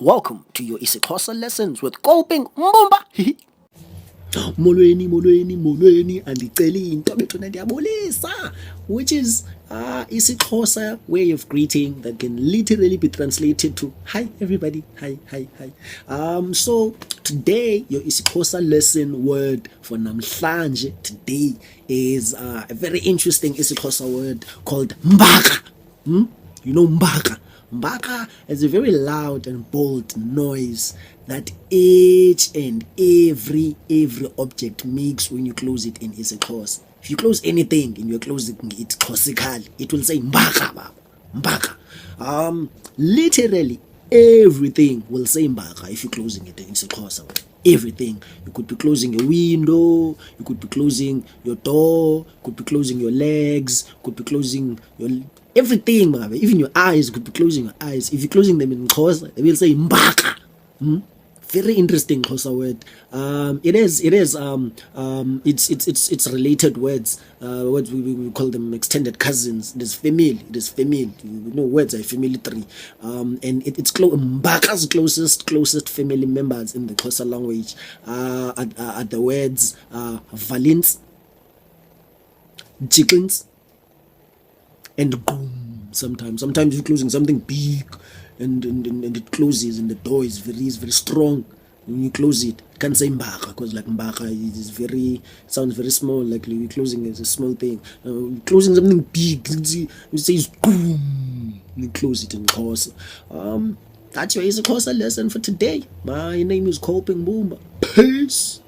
Welcome to your IsiXhosa lessons with Kolping Mbumba. molweni andiceli into bethuna ndiyabulisa, which is IsiXhosa way of greeting that can literally be translated to hi everybody, hi. So today your IsiXhosa lesson word for namhlanje today is a very interesting IsiXhosa word called Mbakra. You know Mbakra. Mbakra is a very loud and bold noise that each and every object makes when you close it in IsiXhosa. If you close anything and you're closing it classically, it will say Mbakra, baba. Mbakra. Literally everything will say Mbakra if you're closing it in IsiXhosa. Everything. You could be closing a window, you could be closing your door, could be closing your legs, could be closing your everything, even your eyes, could be closing your eyes. If you're closing them in Xhosa, they will say Mbakra. Very interesting Xhosa word. It's related words. Words we call them extended cousins. It is family. You know, words are family tree. And it's Mbakra's closest family members in the Xhosa language are the words Valints, Tshixints, and Gqum. Sometimes you're closing something big and it closes and the door is very strong. When you close it, you can't say Mbakra because like Mbakra sounds very small, like you're closing a small thing. Closing something big, you say Gqum, you close it in Xhosa. That's your IsiXhosa lesson for today. My name is Kolping Mbumba. Peace.